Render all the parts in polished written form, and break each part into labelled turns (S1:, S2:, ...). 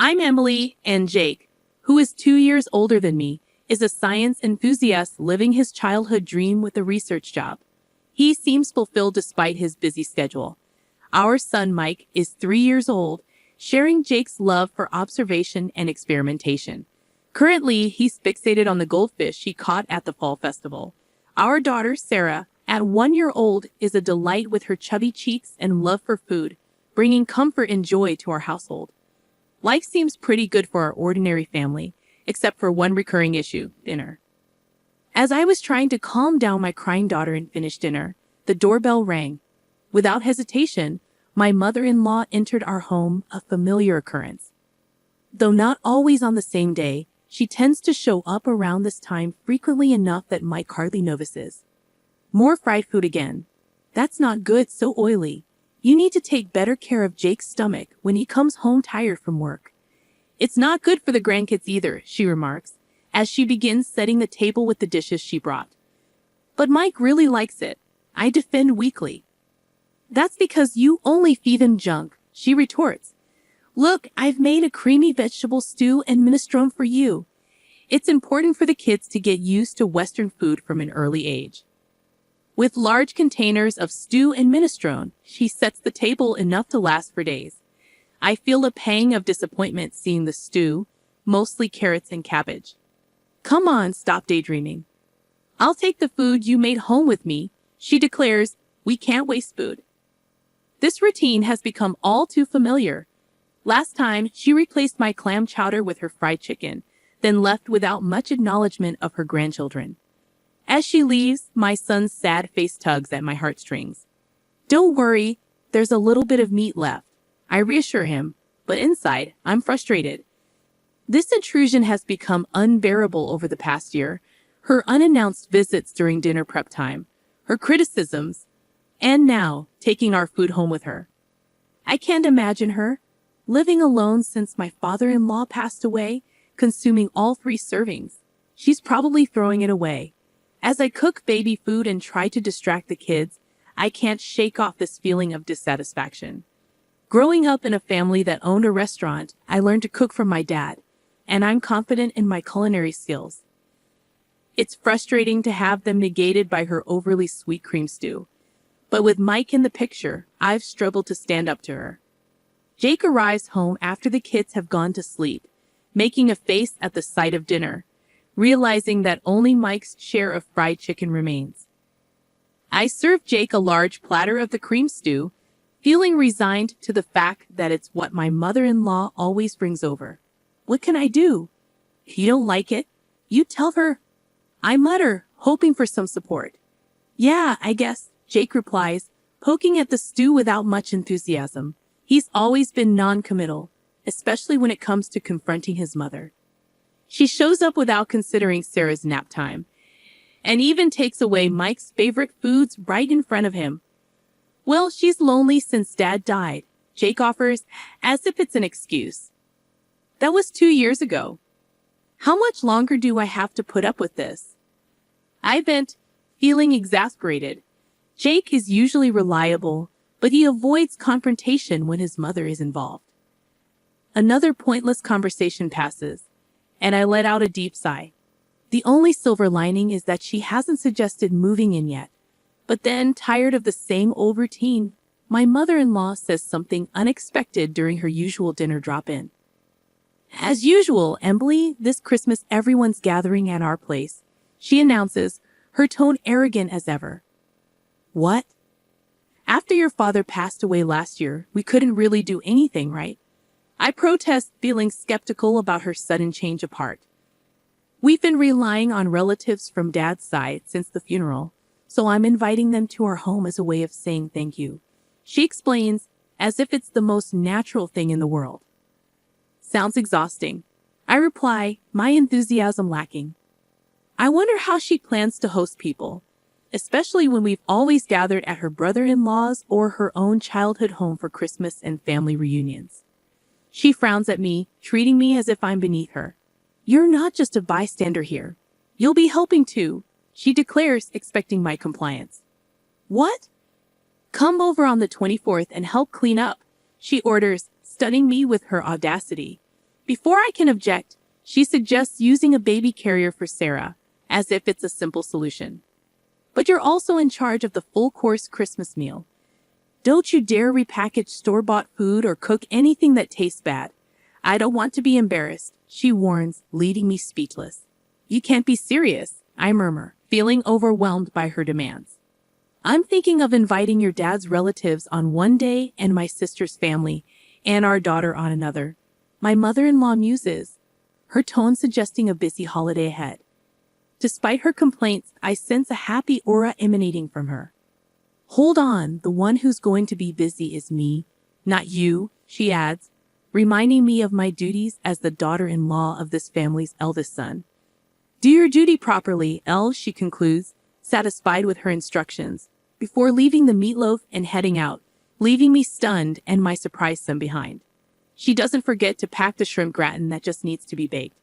S1: I'm Emily, and Jake, who is 2 years older than me, is a science enthusiast living his childhood dream with a research job. He seems fulfilled despite his busy schedule. Our son Mike is 3 years old, sharing Jake's love for observation and experimentation. Currently, he's fixated on the goldfish he caught at the fall festival. Our daughter Sarah, at 1 year old, is a delight with her chubby cheeks and love for food, bringing comfort and joy to our household. Life seems pretty good for our ordinary family, except for one recurring issue: dinner. As I was trying to calm down my crying daughter and finish dinner, the doorbell rang. Without hesitation, my mother-in-law entered our home, a familiar occurrence. Though not always on the same day, she tends to show up around this time frequently enough that Mike hardly notices. More fried food again. That's not good, so oily. You need to take better care of Jake's stomach when he comes home tired from work. It's not good for the grandkids either, she remarks, as she begins setting the table with the dishes she brought. But Mike really likes it, I defend weakly. That's because you only feed him junk, she retorts. Look, I've made a creamy vegetable stew and minestrone for you. It's important for the kids to get used to Western food from an early age. With large containers of stew and minestrone, she sets the table enough to last for days. I feel a pang of disappointment seeing the stew, mostly carrots and cabbage. Come on, stop daydreaming. I'll take the food you made home with me, she declares. We can't waste food. This routine has become all too familiar. Last time, she replaced my clam chowder with her fried chicken, then left without much acknowledgement of her grandchildren. As she leaves, my son's sad face tugs at my heartstrings. Don't worry, there's a little bit of meat left, I reassure him, but inside, I'm frustrated. This intrusion has become unbearable over the past year. Her unannounced visits during dinner prep time, her criticisms, and now taking our food home with her. I can't imagine her, living alone since my father-in-law passed away, consuming all 3 servings. She's probably throwing it away. As I cook baby food and try to distract the kids, I can't shake off this feeling of dissatisfaction. Growing up in a family that owned a restaurant, I learned to cook from my dad, and I'm confident in my culinary skills. It's frustrating to have them negated by her overly sweet cream stew. But with Mike in the picture, I've struggled to stand up to her. Jake arrives home after the kids have gone to sleep, making a face at the sight of dinner, realizing that only Mike's share of fried chicken remains. I serve Jake a large platter of the cream stew, feeling resigned to the fact that it's what my mother-in-law always brings over. What can I do? If you don't like it, you tell her. I mutter, hoping for some support. Yeah, I guess, Jake replies, poking at the stew without much enthusiasm. He's always been non-committal, especially when it comes to confronting his mother. She shows up without considering Sarah's nap time, and even takes away Mike's favorite foods right in front of him. Well, she's lonely since Dad died, Jake offers, as if it's an excuse. That was 2 years ago. How much longer do I have to put up with this? I vent, feeling exasperated. Jake is usually reliable, but he avoids confrontation when his mother is involved. Another pointless conversation passes, and I let out a deep sigh. The only silver lining is that she hasn't suggested moving in yet. But then, tired of the same old routine, my mother-in-law says something unexpected during her usual dinner drop-in. As usual, Emily, this Christmas everyone's gathering at our place, she announces, her tone arrogant as ever. What? After your father passed away last year, we couldn't really do anything, right? I protest, feeling skeptical about her sudden change of heart. We've been relying on relatives from Dad's side since the funeral, so I'm inviting them to our home as a way of saying thank you. She explains, as if it's the most natural thing in the world. Sounds exhausting. I reply, my enthusiasm lacking. I wonder how she plans to host people, especially when we've always gathered at her brother-in-law's or her own childhood home for Christmas and family reunions. She frowns at me, treating me as if I'm beneath her. You're not just a bystander here. You'll be helping too, she declares, expecting my compliance. What? Come over on the 24th and help clean up, she orders, stunning me with her audacity. Before I can object, she suggests using a baby carrier for Sarah, as if it's a simple solution. But you're also in charge of the full-course Christmas meal. Don't you dare repackage store-bought food or cook anything that tastes bad. I don't want to be embarrassed, she warns, leaving me speechless. You can't be serious, I murmur, feeling overwhelmed by her demands. I'm thinking of inviting your dad's relatives on one day and my sister's family and our daughter on another. My mother-in-law muses, her tone suggesting a busy holiday ahead. Despite her complaints, I sense a happy aura emanating from her. Hold on, the one who's going to be busy is me, not you, she adds, reminding me of my duties as the daughter-in-law of this family's eldest son. Do your duty properly, Elle, she concludes, satisfied with her instructions, before leaving the meatloaf and heading out, leaving me stunned and my surprise son behind. She doesn't forget to pack the shrimp gratin that just needs to be baked.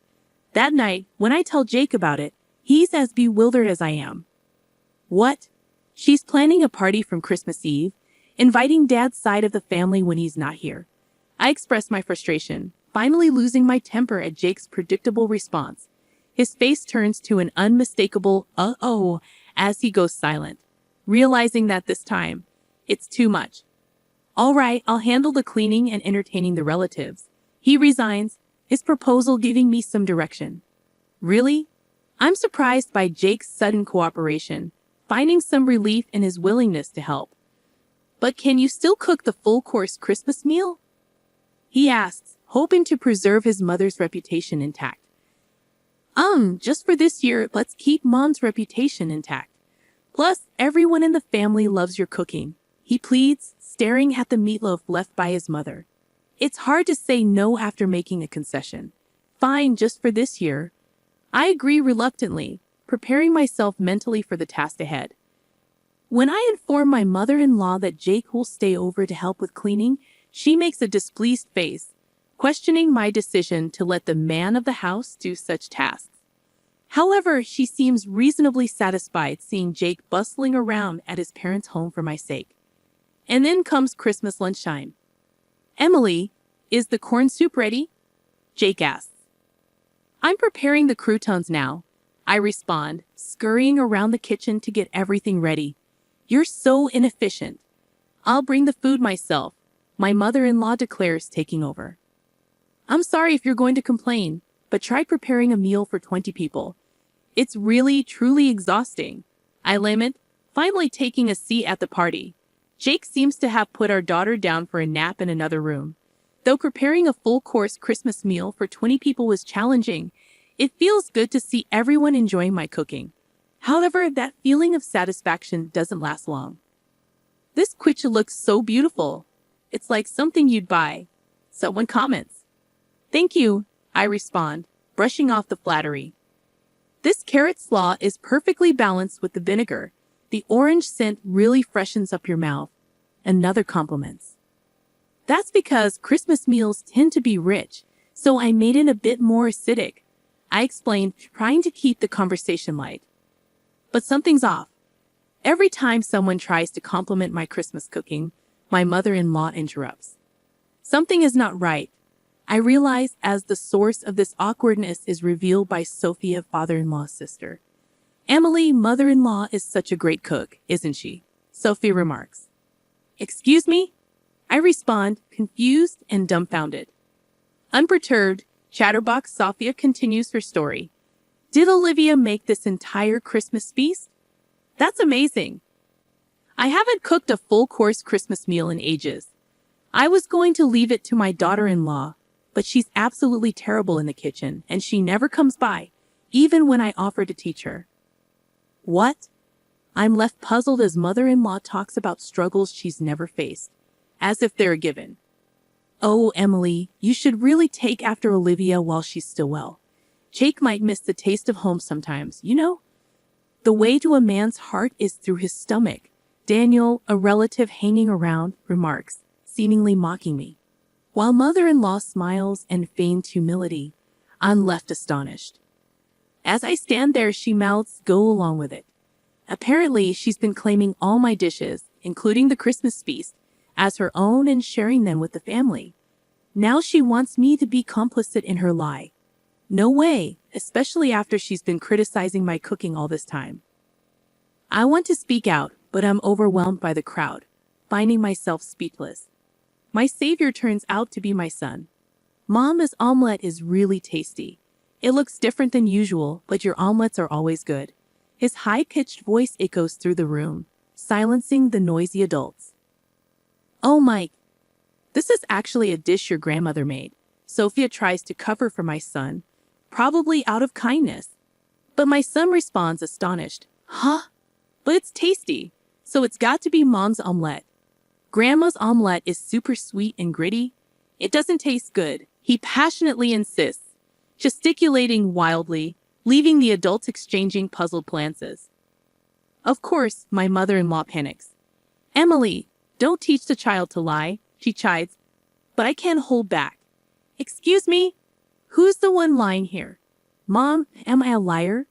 S1: That night, when I tell Jake about it, he's as bewildered as I am. What? She's planning a party from Christmas Eve, inviting Dad's side of the family when he's not here. I express my frustration, finally losing my temper at Jake's predictable response. His face turns to an unmistakable uh-oh as he goes silent, realizing that this time, it's too much. All right, I'll handle the cleaning and entertaining the relatives. He resigns, his proposal giving me some direction. Really? I'm surprised by Jake's sudden cooperation, finding some relief in his willingness to help. But can you still cook the full-course Christmas meal? He asks, hoping to preserve his mother's reputation intact. Just for this year, let's keep Mom's reputation intact. Plus, everyone in the family loves your cooking, he pleads, staring at the meatloaf left by his mother. It's hard to say no after making a concession. Fine, just for this year. I agree reluctantly, preparing myself mentally for the task ahead. When I inform my mother-in-law that Jake will stay over to help with cleaning, she makes a displeased face, questioning my decision to let the man of the house do such tasks. However, she seems reasonably satisfied seeing Jake bustling around at his parents' home for my sake. And then comes Christmas lunchtime. Emily, is the corn soup ready? Jake asks. I'm preparing the croutons now, I respond, scurrying around the kitchen to get everything ready. You're so inefficient. I'll bring the food myself, my mother-in-law declares, taking over. I'm sorry if you're going to complain, but try preparing a meal for 20 people. It's really, truly exhausting, I lament, finally taking a seat at the party. Jake seems to have put our daughter down for a nap in another room. Though preparing a full-course Christmas meal for 20 people was challenging, it feels good to see everyone enjoying my cooking. However, that feeling of satisfaction doesn't last long. This quiche looks so beautiful. It's like something you'd buy. Someone comments. Thank you, I respond, brushing off the flattery. This carrot slaw is perfectly balanced with the vinegar. The orange scent really freshens up your mouth. Another compliments. That's because Christmas meals tend to be rich, so I made it a bit more acidic, I explained, trying to keep the conversation light. But something's off. Every time someone tries to compliment my Christmas cooking, my mother-in-law interrupts. Something is not right. I realize as the source of this awkwardness is revealed by Sophia, father-in-law's sister. Emily, mother-in-law, is such a great cook, isn't she? Sophie remarks. Excuse me? I respond, confused and dumbfounded. Unperturbed, Chatterbox Sophia continues her story. Did Olivia make this entire Christmas feast? That's amazing. I haven't cooked a full-course Christmas meal in ages. I was going to leave it to my daughter-in-law, but she's absolutely terrible in the kitchen, and she never comes by, even when I offer to teach her. What? I'm left puzzled as mother-in-law talks about struggles she's never faced, as if they're a given. Oh, Emily, you should really take after Olivia while she's still well. Jake might miss the taste of home sometimes, you know? The way to a man's heart is through his stomach, Daniel, a relative hanging around, remarks, seemingly mocking me. While mother-in-law smiles and feigns humility, I'm left astonished. As I stand there, she mouths, go along with it. Apparently, she's been claiming all my dishes, including the Christmas feast, as her own and sharing them with the family. Now she wants me to be complicit in her lie. No way, especially after she's been criticizing my cooking all this time. I want to speak out, but I'm overwhelmed by the crowd, finding myself speechless. My savior turns out to be my son. Mom's omelet is really tasty. It looks different than usual, but your omelets are always good. His high-pitched voice echoes through the room, silencing the noisy adults. Oh, Mike, this is actually a dish your grandmother made. Sophia tries to cover for my son, probably out of kindness. But my son responds astonished. Huh? But it's tasty, so it's got to be Mom's omelet. Grandma's omelet is super sweet and gritty. It doesn't taste good, he passionately insists, gesticulating wildly, leaving the adults exchanging puzzled glances. Of course, my mother-in-law panics. Emily, don't teach the child to lie, she chides, but I can't hold back. Excuse me? Who's the one lying here? Mom, am I a liar?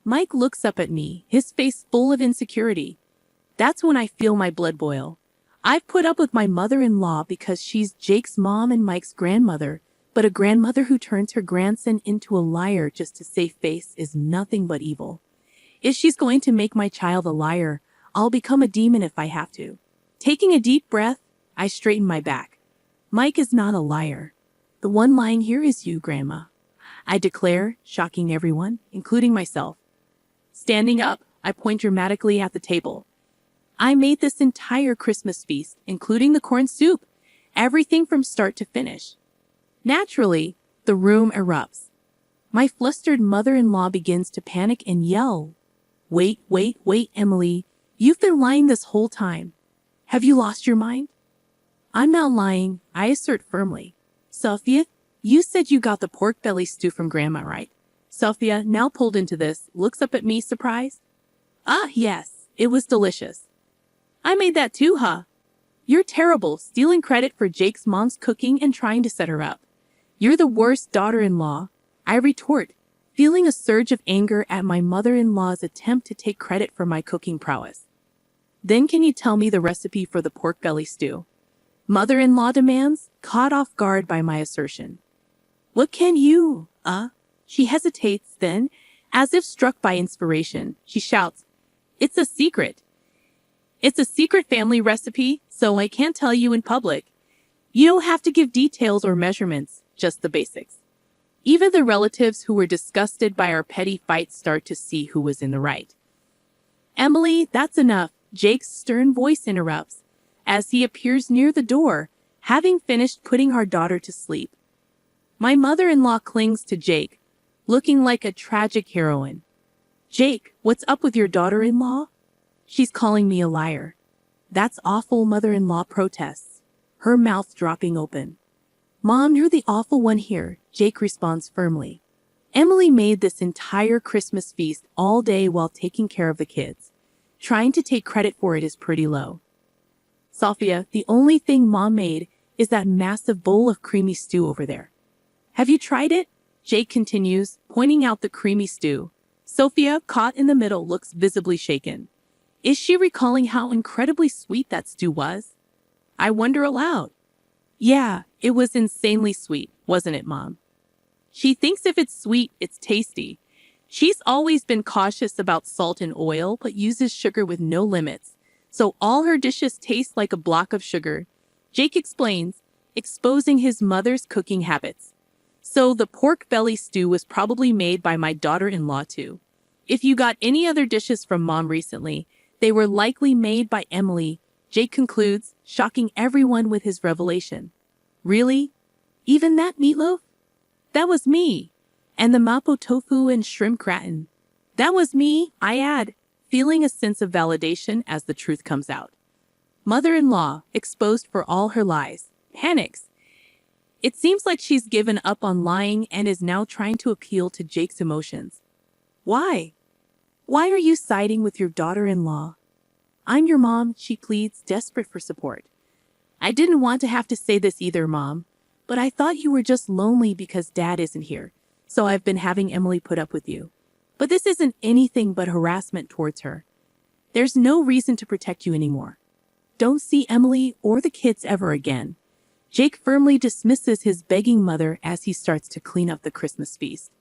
S1: Mike looks up at me, his face full of insecurity. That's when I feel my blood boil. I've put up with my mother-in-law because she's Jake's mom and Mike's grandmother, but a grandmother who turns her grandson into a liar just to save face is nothing but evil. If she's going to make my child a liar, I'll become a demon if I have to. Taking a deep breath, I straighten my back. Mike is not a liar. The one lying here is you, Grandma. I declare, shocking everyone, including myself. Standing up, I point dramatically at the table. I made this entire Christmas feast, including the corn soup, everything from start to finish. Naturally, the room erupts. My flustered mother-in-law begins to panic and yell. Wait, Emily, you've been lying this whole time. Have you lost your mind? I'm not lying, I assert firmly. Sophia, you said you got the pork belly stew from Grandma, right? Sophia, now pulled into this, looks up at me surprised. Ah, yes, it was delicious. I made that too, huh? You're terrible, stealing credit for Jake's mom's cooking and trying to set her up. You're the worst daughter-in-law, I retort, feeling a surge of anger at my mother-in-law's attempt to take credit for my cooking prowess. Then can you tell me the recipe for the pork belly stew? Mother-in-law demands, caught off guard by my assertion. What can you, She hesitates, then, as if struck by inspiration, she shouts, It's a secret. It's a secret family recipe, so I can't tell you in public. You don't have to give details or measurements, just the basics. Even the relatives who were disgusted by our petty fight start to see who was in the right. Emily, that's enough, Jake's stern voice interrupts, as he appears near the door, having finished putting our daughter to sleep. My mother-in-law clings to Jake, looking like a tragic heroine. Jake, what's up with your daughter-in-law? She's calling me a liar. That's awful, mother-in-law protests, her mouth dropping open. Mom, you're the awful one here, Jake responds firmly. Emily made this entire Christmas feast all day while taking care of the kids. Trying to take credit for it is pretty low. Sophia, the only thing Mom made is that massive bowl of creamy stew over there. Have you tried it? Jake continues, pointing out the creamy stew. Sophia, caught in the middle, looks visibly shaken. Is she recalling how incredibly sweet that stew was? I wonder aloud. Yeah, it was insanely sweet, wasn't it, Mom? She thinks if it's sweet, it's tasty. She's always been cautious about salt and oil, but uses sugar with no limits. So all her dishes taste like a block of sugar. Jake explains, exposing his mother's cooking habits. So the pork belly stew was probably made by my daughter-in-law too. If you got any other dishes from Mom recently, they were likely made by Emily, Jake concludes, shocking everyone with his revelation. Really? Even that meatloaf? That was me. And the mapo tofu and shrimp gratin. That was me, I add, feeling a sense of validation as the truth comes out. Mother-in-law, exposed for all her lies, panics. It seems like she's given up on lying and is now trying to appeal to Jake's emotions. Why? Why are you siding with your daughter-in-law? I'm your mom, she pleads, desperate for support. I didn't want to have to say this either, Mom, but I thought you were just lonely because Dad isn't here, so I've been having Emily put up with you. But this isn't anything but harassment towards her. There's no reason to protect you anymore. Don't see Emily or the kids ever again. Jake firmly dismisses his begging mother as he starts to clean up the Christmas feast.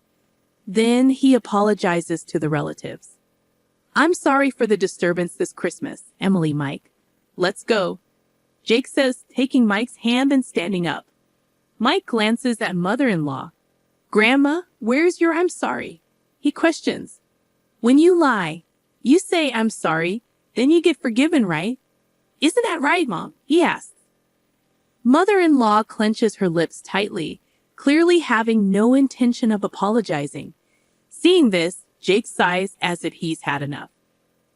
S1: Then he apologizes to the relatives. "I'm sorry for the disturbance this Christmas, Emily, Mike. Let's go," Jake says, taking Mike's hand and standing up. Mike glances at mother-in-law. "Grandma, where's your I'm sorry?" he questions. "When you lie, you say I'm sorry, then you get forgiven, right? Isn't that right, Mom?" he asks. Mother-in-law clenches her lips tightly, clearly having no intention of apologizing. Seeing this, Jake sighs as if he's had enough.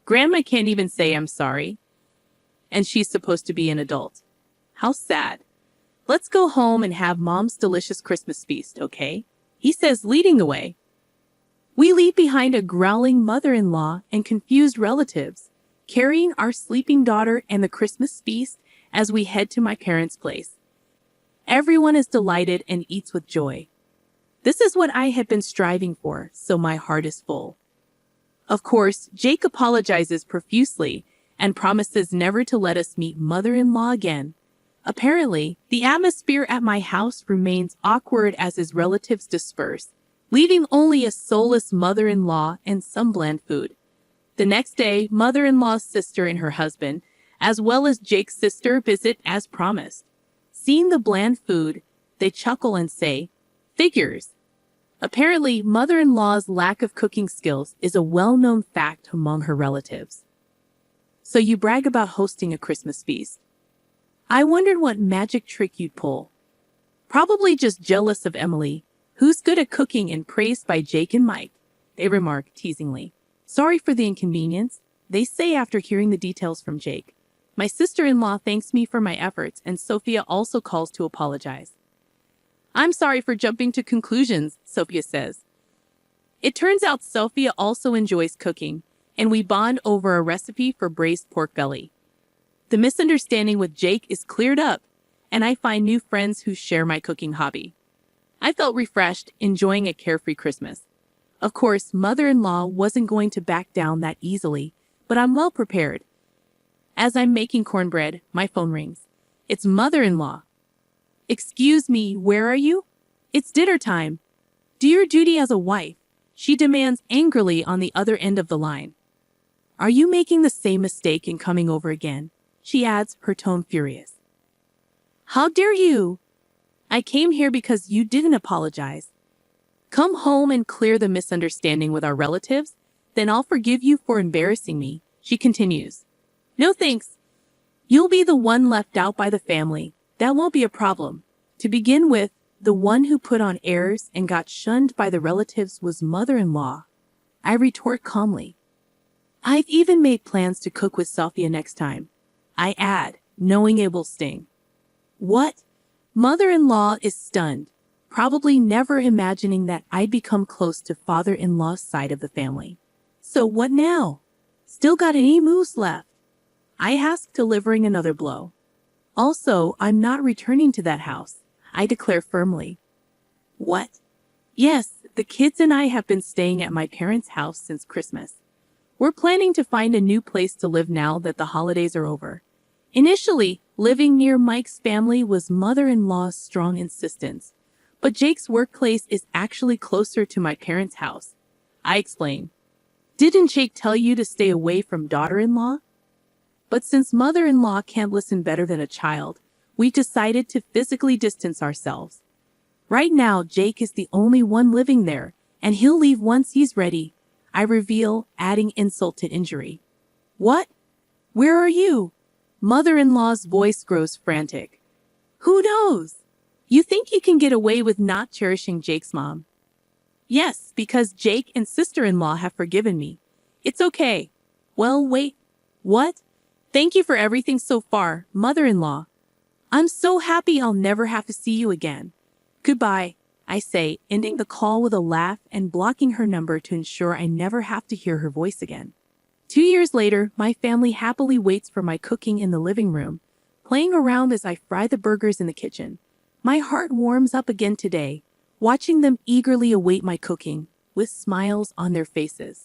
S1: Grandma can't even say I'm sorry. And she's supposed to be an adult. How sad. "Let's go home and have Mom's delicious Christmas feast, okay?" he says, leading the way. We leave behind a growling mother-in-law and confused relatives, carrying our sleeping daughter and the Christmas feast as we head to my parents' place. Everyone is delighted and eats with joy. This is what I had been striving for, so my heart is full. Of course, Jake apologizes profusely and promises never to let us meet mother-in-law again. Apparently, the atmosphere at my house remains awkward as his relatives disperse, leaving only a soulless mother-in-law and some bland food. The next day, mother-in-law's sister and her husband, as well as Jake's sister, visit as promised. Seeing the bland food, they chuckle and say, "Figures." Apparently, mother-in-law's lack of cooking skills is a well-known fact among her relatives. "So you brag about hosting a Christmas feast. I wondered what magic trick you'd pull." "Probably just jealous of Emily, who's good at cooking and praised by Jake and Mike," they remark teasingly. "Sorry for the inconvenience," they say after hearing the details from Jake. My sister-in-law thanks me for my efforts, and Sophia also calls to apologize. "I'm sorry for jumping to conclusions," Sophia says. It turns out Sophia also enjoys cooking, and we bond over a recipe for braised pork belly. The misunderstanding with Jake is cleared up, and I find new friends who share my cooking hobby. I felt refreshed, enjoying a carefree Christmas. Of course, mother-in-law wasn't going to back down that easily, but I'm well prepared. As I'm making cornbread, my phone rings. It's mother-in-law. "Excuse me, where are you?" "It's dinner time." "Do your duty as a wife," she demands angrily on the other end of the line. "Are you making the same mistake in coming over again?" she adds, her tone furious. "How dare you? I came here because you didn't apologize. Come home and clear the misunderstanding with our relatives, then I'll forgive you for embarrassing me," she continues. "No thanks. You'll be the one left out by the family. That won't be a problem. To begin with, the one who put on airs and got shunned by the relatives was mother-in-law," I retort calmly. "I've even made plans to cook with Sophia next time," I add, knowing it will sting. "What?" Mother-in-law is stunned, probably never imagining that I'd become close to father-in-law's side of the family. "So what now? Still got any moves left?" I ask, delivering another blow. "Also, I'm not returning to that house," I declare firmly. "What?" "Yes, the kids and I have been staying at my parents' house since Christmas. We're planning to find a new place to live now that the holidays are over. Initially, living near Mike's family was mother-in-law's strong insistence, but Jake's workplace is actually closer to my parents' house," I explain. "Didn't Jake tell you to stay away from daughter-in-law?" But since mother-in-law can't listen better than a child, we decided to physically distance ourselves. Right now, Jake is the only one living there, and he'll leave once he's ready, I reveal, adding insult to injury. "What? Where are you?" Mother-in-law's voice grows frantic. "Who knows? You think you can get away with not cherishing Jake's mom?" "Yes, because Jake and sister-in-law have forgiven me. It's okay." "Well, wait. What? Thank you for everything so far, mother-in-law. I'm so happy I'll never have to see you again. Goodbye," I say, ending the call with a laugh and blocking her number to ensure I never have to hear her voice again. 2 years later, my family happily waits for my cooking in the living room, playing around as I fry the burgers in the kitchen. My heart warms up again today, watching them eagerly await my cooking, with smiles on their faces.